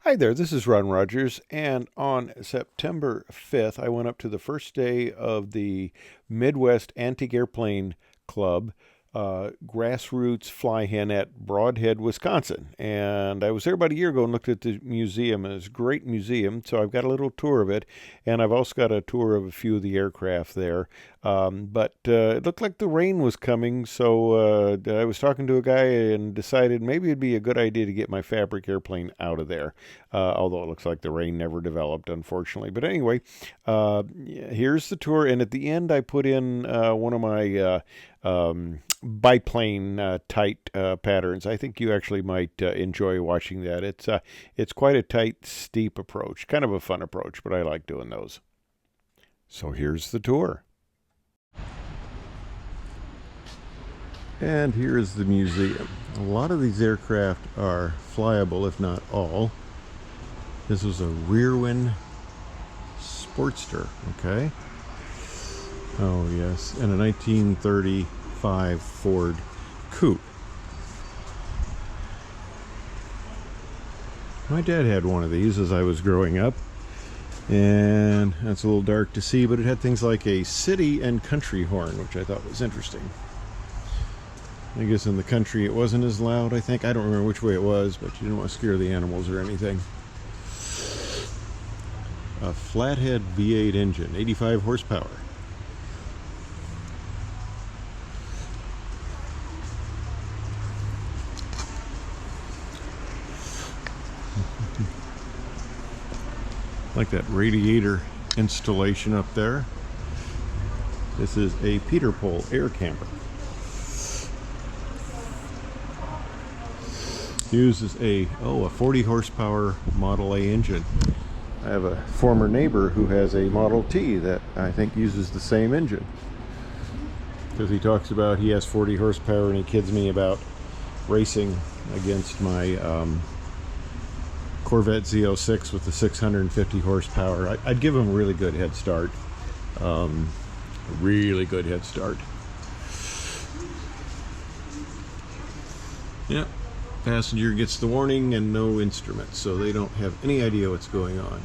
Hi there, this is Ron Rogers, and on September 5th, I went up to the first day of the Midwest Antique Airplane Club grassroots fly-in at Brodhead, Wisconsin. And I was there about a year ago and looked at the museum, and it's a great museum, so I've got a little tour of it, and I've also got a tour of a few of the aircraft there. But it looked like the rain was coming, so I was talking to a guy and decided maybe it'd be a good idea to get my fabric airplane out of there, although it looks like the rain never developed, unfortunately. But anyway, here's the tour, and at the end, I put in one of my biplane tight patterns. I think you actually might enjoy watching that. It's quite a tight, steep approach, kind of a fun approach, but I like doing those. So here's the tour. And here is the museum. A lot of these aircraft are flyable, if not all. This was a Rearwing Sportster, okay? Oh yes, and a 1935 Ford Coupe. My dad had one of these as I was growing up, and that's a little dark to see, but it had things like a city and country horn, which I thought was interesting. I guess in the country it wasn't as loud, I think. I don't remember which way it was, but you didn't want to scare the animals or anything. A flathead V8 engine, 85 horsepower. Like that radiator installation up there. This is a Peterpole air camper. Uses a 40 horsepower Model A engine. I have a former neighbor who has a Model T that I think uses the same engine, because he talks about he has 40 horsepower and he kids me about racing against my Corvette Z06 with the 650 horsepower. I'd give him a really good head start. Really good head start. Yeah. Passenger gets the warning and no instruments, so they don't have any idea what's going on.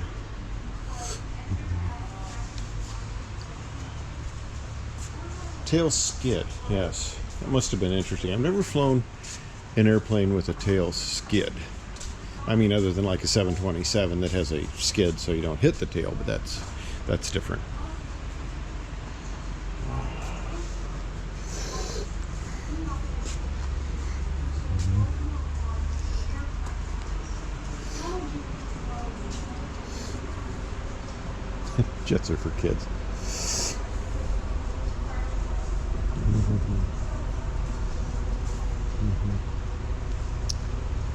Tail skid, yes. That must have been interesting. I've never flown an airplane with a tail skid. I mean, other than like a 727 that has a skid so you don't hit the tail, but that's different. Jets are for kids.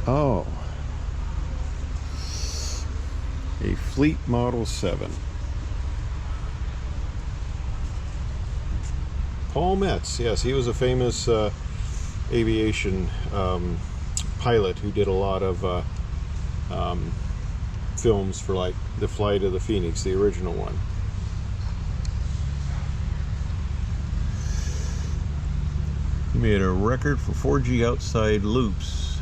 Oh, a Fleet Model 7. Paul Metz, yes, he was a famous aviation pilot who did a lot of films for like The Flight of the Phoenix, the original one. He made a record for 4G outside loops.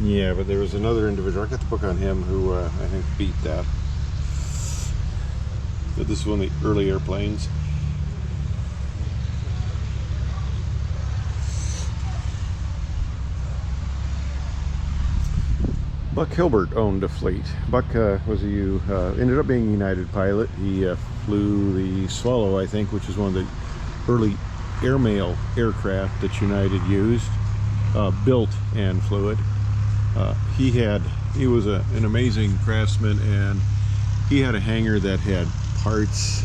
Yeah, but there was another individual, I got the book on him, who I think beat that. But this is one of the early airplanes. Buck Hilbert owned a fleet. Buck ended up being a United pilot. He flew the Swallow, I think, which is one of the early airmail aircraft that United used, built and flew it. He was an amazing craftsman, and he had a hangar that had parts.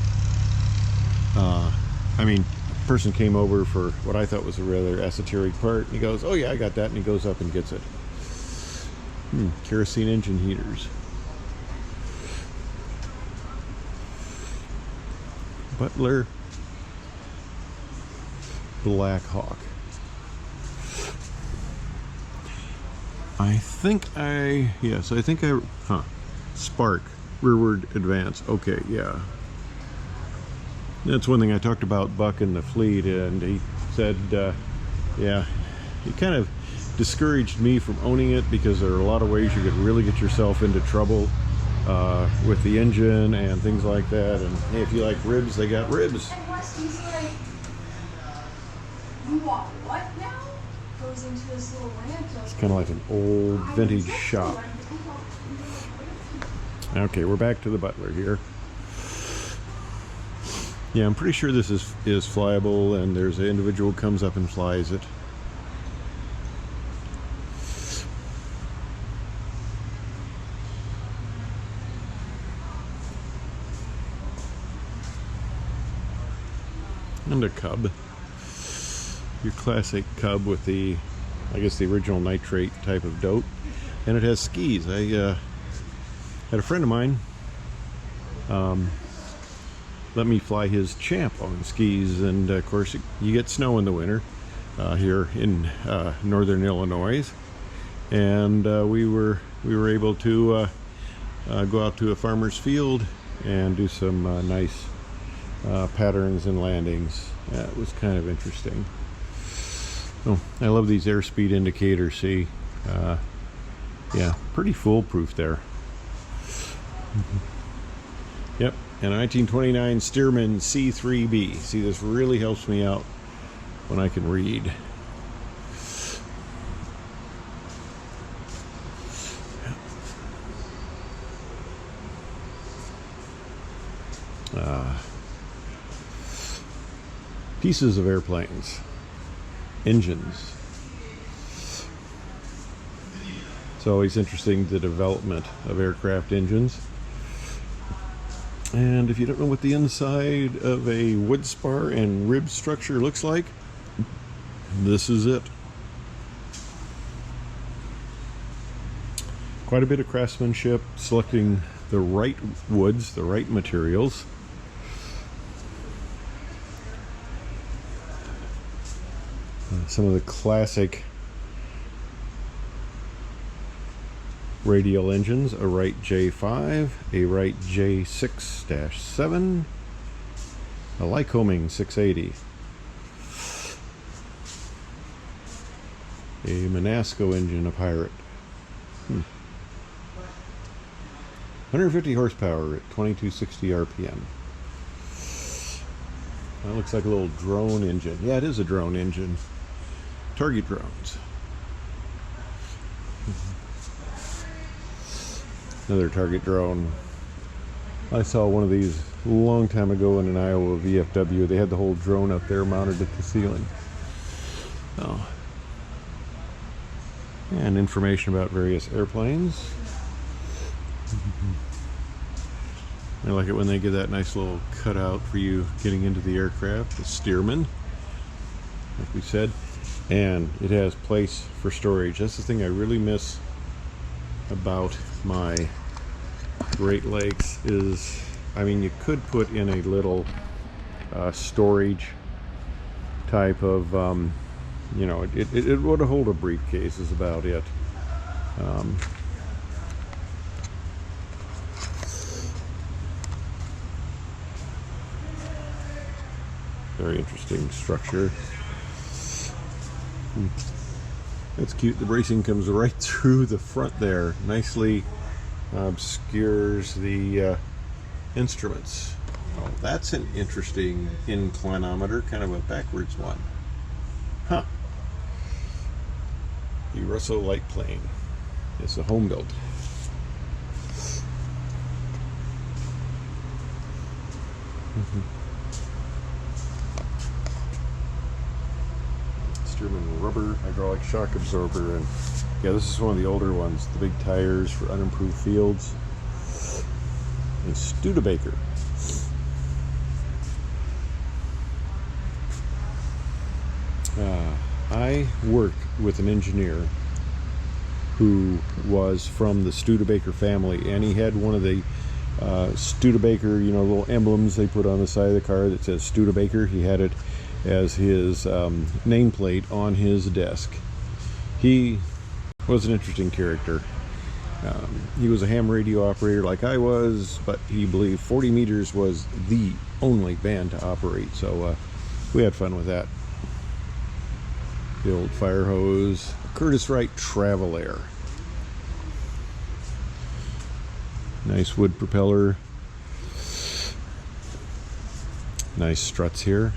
I mean, a person came over for what I thought was a rather esoteric part, and he goes, "Oh yeah, I got that," and he goes up and gets it. Kerosene engine heaters. Butler Black Hawk. I think Spark, rearward advance. Okay, yeah. That's one thing I talked about Buck in the fleet, and he said, yeah, he kind of discouraged me from owning it because there are a lot of ways you could really get yourself into trouble with the engine and things like that. And hey, if you like ribs, they got ribs. And Westy's like, you walk what now? Goes into this little ramp. It's kind of like an old vintage shop. Okay, we're back to the Butler here. Yeah, I'm pretty sure this is flyable, and there's an individual who comes up and flies it. And a Cub. Your classic Cub with the, I guess, the original nitrate type of dope. And it has skis. I had a friend of mine let me fly his Champ on skis, and of course you get snow in the winter here in northern Illinois, and we were able to go out to a farmer's field and do some nice patterns and landings. It was kind of interesting. Oh, I love these airspeed indicators. See, yeah, pretty foolproof there. Yep, and a 1929 Stearman C3B. See, this really helps me out when I can read. Pieces of airplanes, engines. It's always interesting, the development of aircraft engines. And if you don't know what the inside of a wood spar and rib structure looks like, this is it. Quite a bit of craftsmanship, selecting the right woods, the right materials. Some of the classic radial engines: a Wright J5, a Wright J6-7, a Lycoming 680, a Monasco engine, a Pirate. 150 horsepower at 2260 RPM. That looks like a little drone engine. Yeah, it is a drone engine. Target drones. Another target drone. I saw one of these a long time ago in an Iowa VFW. They had the whole drone up there mounted at the ceiling. Oh. And information about various airplanes. I like it when they give that nice little cutout for you getting into the aircraft, the Stearman, like we said. And it has place for storage. That's the thing I really miss about my Great Lakes is, I mean, you could put in a little storage type of, you know, it would hold a briefcase is about it. Very interesting structure. That's cute. The bracing comes right through the front there. Nicely obscures the instruments. Oh, that's an interesting inclinometer, kind of a backwards one. Huh. The Russell light plane. It's a home built. Stearman rubber hydraulic shock absorber, and yeah, this is one of the older ones. The big tires for unimproved fields. And Studebaker. I worked with an engineer who was from the Studebaker family, and he had one of the Studebaker, you know, little emblems they put on the side of the car that says Studebaker. He had it as his nameplate on his desk. He was an interesting character. He was a ham radio operator like I was, but he believed 40 meters was the only band to operate, so we had fun with that. The old fire hose. Curtiss-Wright Travel Air. Nice wood propeller. Nice struts here.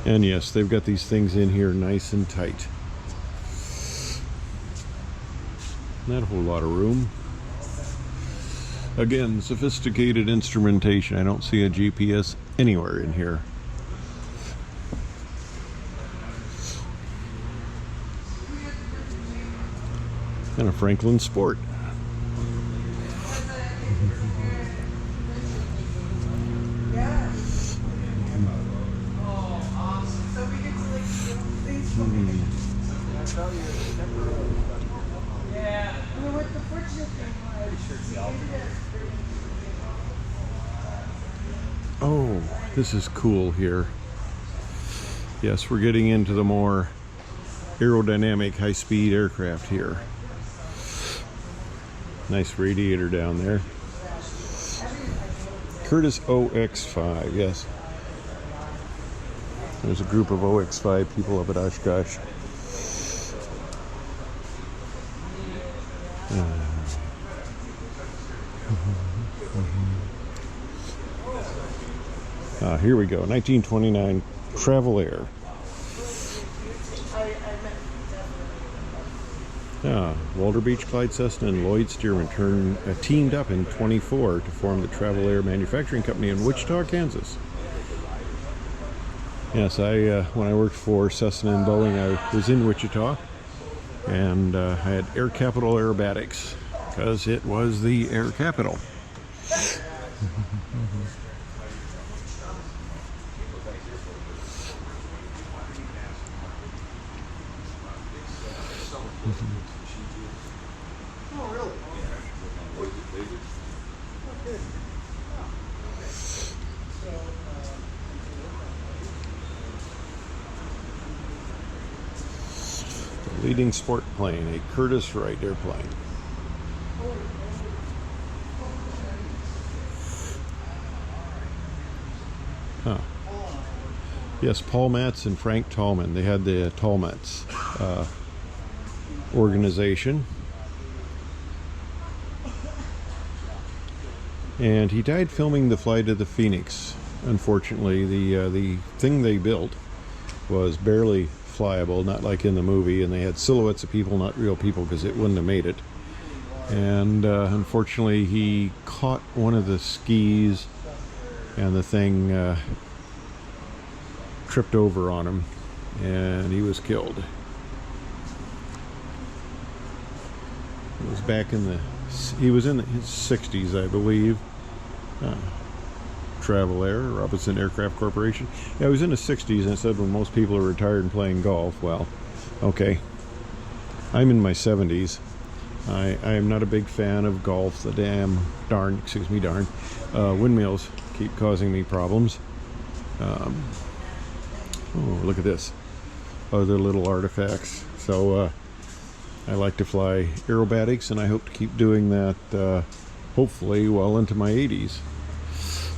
And yes, they've got these things in here nice and tight. Not a whole lot of room. Again, sophisticated instrumentation. I don't see a GPS anywhere in here. And a Franklin Sport. Oh, this is cool here. Yes, we're getting into the more aerodynamic high-speed aircraft here. Nice radiator down there. Curtiss OX5, yes. There's a group of OX5 people up at Oshkosh. Here we go, 1929 Travel Air. Walter Beach, Clyde Cessna, and Lloyd Stearman teamed up in 24 to form the Travel Air Manufacturing Company in Wichita, Kansas. Yes, when I worked for Cessna and Boeing, I was in Wichita, and I had Air Capital Aerobatics because it was the air capital. Oh, really? The leading sport plane, a Curtiss-Wright airplane. Huh. Yes, Paul Matz and Frank Tallman. They had the Tallmats organization. And he died filming the flight of the Phoenix. Unfortunately, the thing they built was barely flyable, not like in the movie, and they had silhouettes of people, not real people, because it wouldn't have made it. And unfortunately, he caught one of the skis, and the thing tripped over on him, and he was killed. It was back in he was in his 60s, I believe. Travel Air, Robinson Aircraft Corporation. Yeah, he was in his 60s, and it said when most people are retired and playing golf. Well, okay. I'm in my 70s. I am not a big fan of golf. The darn windmills keep causing me problems. Oh, look at this. Other little artifacts. So I like to fly aerobatics, and I hope to keep doing that hopefully well into my 80s.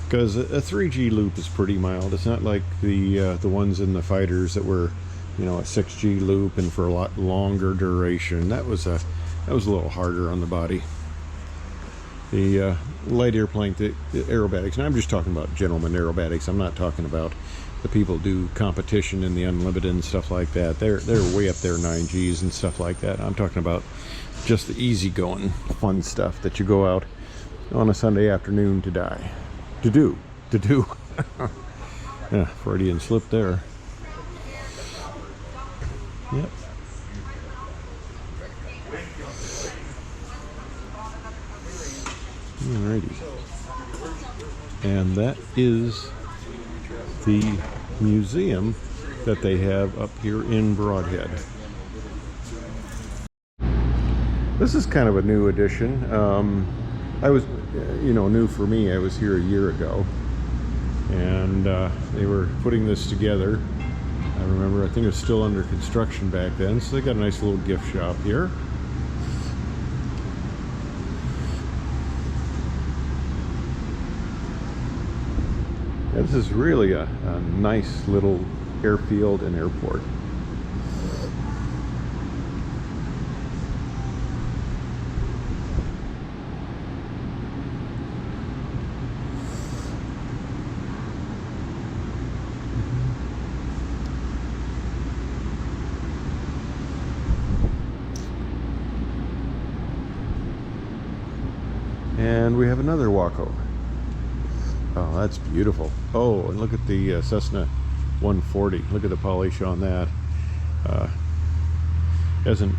Because a 3G loop is pretty mild. It's not like the ones in the fighters that were, a 6G loop and for a lot longer duration. That was a little harder on the body. The light airplane, the aerobatics, and I'm just talking about gentleman aerobatics. I'm not talking about the people who do competition in the unlimited and stuff like that. They're way up there, 9Gs and stuff like that. I'm talking about just the easygoing, fun stuff that you go out on a Sunday afternoon to do. Yeah, Freudian slip there. Yep. Alrighty. And that is the museum that they have up here in Brodhead. This is kind of a new addition. I was, new for me. I was here a year ago, and they were putting this together. I remember, I think it was still under construction back then, so they got a nice little gift shop here. Yeah, this is really a nice little airfield and airport. And we have another Waco. Oh, that's beautiful. Oh, and look at the Cessna 140. Look at the polish on that. Uh, as an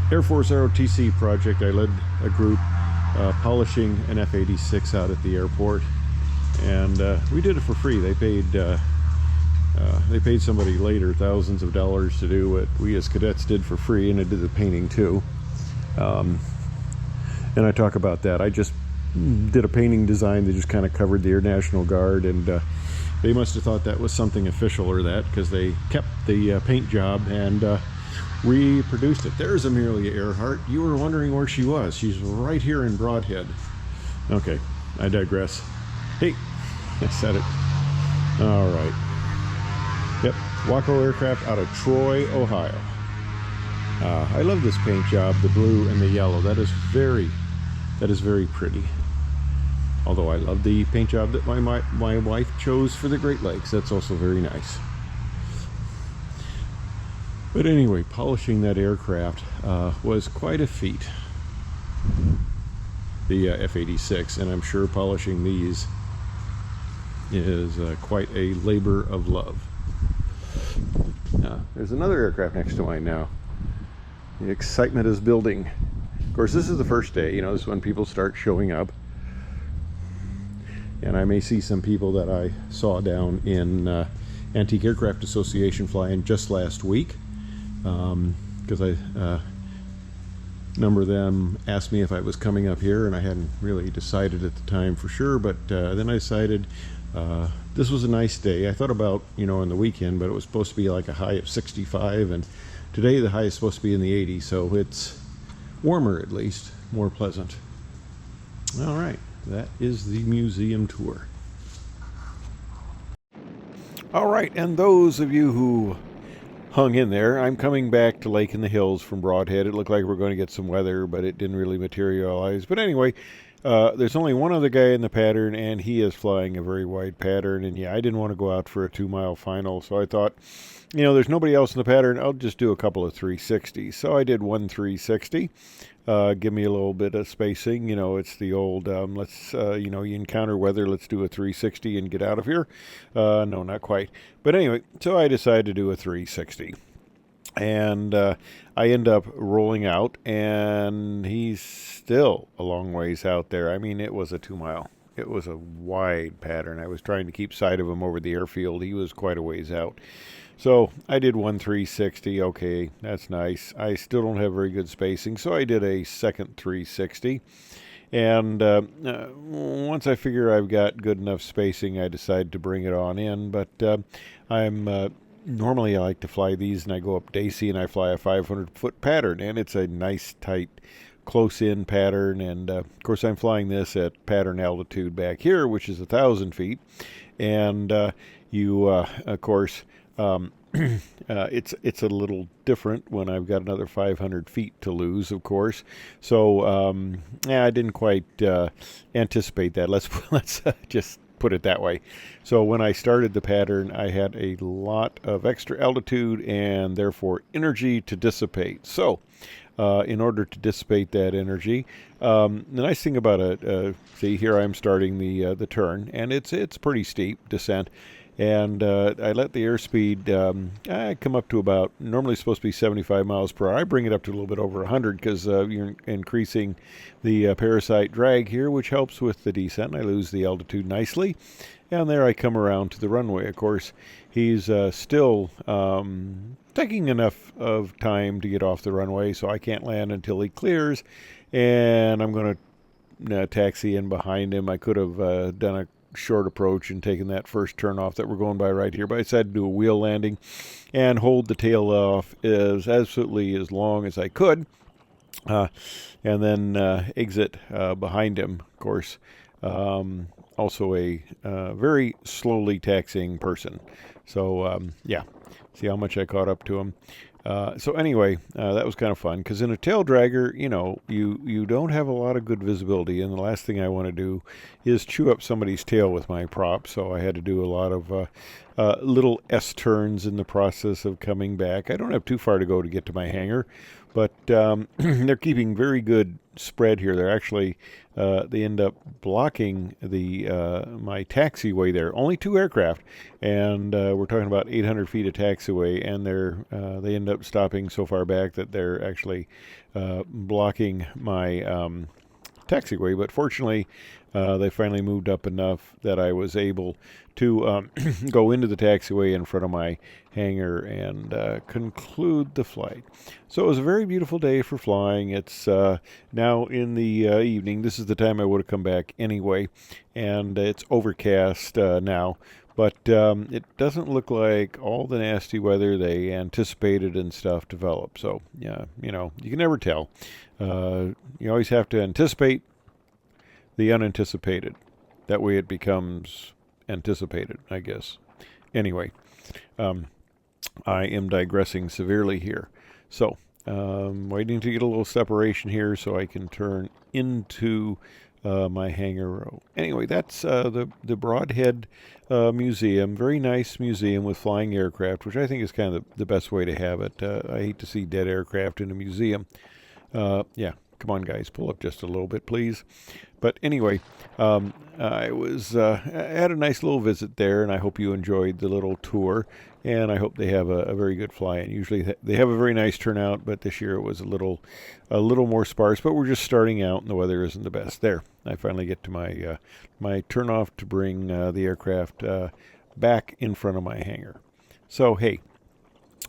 Air Force ROTC project, I led a group polishing an F-86 out at the airport, and we did it for free. They paid somebody later thousands of dollars to do what we as cadets did for free, and I did the painting too. And I talk about that. I just did a painting design that just kind of covered the Air National Guard, and they must have thought that was something official or that, because they kept the paint job and reproduced it. There's Amelia Earhart. You were wondering where she was. She's right here in Brodhead. Okay, I digress. Hey, I said it. All right. Yep, Waco Aircraft out of Troy, Ohio. I love this paint job, the blue and the yellow. That is very pretty. Although I love the paint job that my wife chose for the Great Lakes. That's also very nice. But anyway, polishing that aircraft was quite a feat. The F-86, and I'm sure polishing these is quite a labor of love. There's another aircraft next to mine now. The excitement is building. Of course, this is the first day. You know, this is when people start showing up. And I may see some people that I saw down in Antique Aircraft Association flying just last week. Because a number of them asked me if I was coming up here, and I hadn't really decided at the time for sure, but then I decided this was a nice day. I thought about, you know, on the weekend, but it was supposed to be like a high of 65, and today the high is supposed to be in the 80s, so it's warmer, at least, more pleasant. All right, that is the museum tour. All right, and those of you who hung in there, I'm coming back to Lake in the Hills from Brodhead. It looked like we're going to get some weather, but it didn't really materialize. But anyway, there's only one other guy in the pattern, and he is flying a very wide pattern. And yeah, I didn't want to go out for a 2-mile final, so I thought, you know, there's nobody else in the pattern. I'll just do a couple of 360s. So I did one 360. Give me a little bit of spacing. You know, it's the old, you know, you encounter weather, let's do a 360 and get out of here. No, not quite. But anyway, so I decided to do a 360. And I end up rolling out, and he's still a long ways out there. I mean, it was a 2-mile. It was a wide pattern. I was trying to keep sight of him over the airfield. He was quite a ways out. So I did one 360. Okay, that's nice. I still don't have very good spacing, so I did a second 360. And once I figure I've got good enough spacing, I decide to bring it on in. But normally I like to fly these, and I go up Daisy and I fly a 500-foot pattern, and it's a nice, tight, close-in pattern. And of course, I'm flying this at pattern altitude back here, which is 1,000 feet. And of course, it's a little different when I've got another 500 feet to lose, of course. So yeah, I didn't quite anticipate that. Let's just put it that way. So when I started the pattern, I had a lot of extra altitude and therefore energy to dissipate. So in order to dissipate that energy, the nice thing about it, see here I'm starting the turn, and it's pretty steep descent. And I let the airspeed I come up to about, normally supposed to be 75 miles per hour. I bring it up to a little bit over 100 because you're increasing the parasite drag here, which helps with the descent. I lose the altitude nicely. And there I come around to the runway. Of course, he's still taking enough of time to get off the runway, so I can't land until he clears. And I'm going to taxi in behind him. I could have done a short approach and taken that first turn off that we're going by right here, but I decided to do a wheel landing and hold the tail off as absolutely as long as I could, and then exit behind him. Of course, also a very slowly taxiing person. So yeah, see how much I caught up to him. So anyway, that was kind of fun because in a tail dragger, you don't have a lot of good visibility, and the last thing I want to do is chew up somebody's tail with my prop. So I had to do a lot of little S turns in the process of coming back. I don't have too far to go to get to my hangar, but they're keeping very good spread here. They're actually they end up blocking the my taxiway there. Only 2 aircraft, and we're talking about 800 feet of taxiway, and they end up stopping so far back that they're actually blocking my taxiway. But fortunately, they finally moved up enough that I was able to go into the taxiway in front of my hangar and conclude the flight. So it was a very beautiful day for flying. It's now in the evening. This is the time I would have come back anyway, and it's overcast now. But it doesn't look like all the nasty weather they anticipated and stuff developed. So, yeah, you can never tell. You always have to anticipate the unanticipated. That way it becomes anticipated, I guess. Anyway, I am digressing severely here. So, waiting to get a little separation here so I can turn into my hangar row. Anyway, that's the Brodhead Museum. Very nice museum with flying aircraft, which I think is kind of the best way to have it. I hate to see dead aircraft in a museum. Yeah, come on, guys, pull up just a little bit, please. But anyway, I had a nice little visit there, and I hope you enjoyed the little tour. And I hope they have a very good fly-in. Usually they have a very nice turnout, but this year it was a little more sparse. But we're just starting out, and the weather isn't the best. There, I finally get to my turn off to bring the aircraft back in front of my hangar. So hey,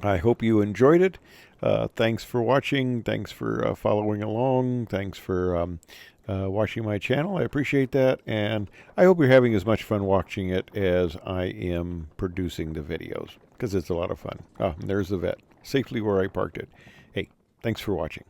I hope you enjoyed it. Thanks for watching. Thanks for following along. Thanks for watching my channel. I appreciate that, and I hope you're having as much fun watching it as I am producing the videos, because it's a lot of fun. And there's the vet, safely where I parked it. Hey, thanks for watching.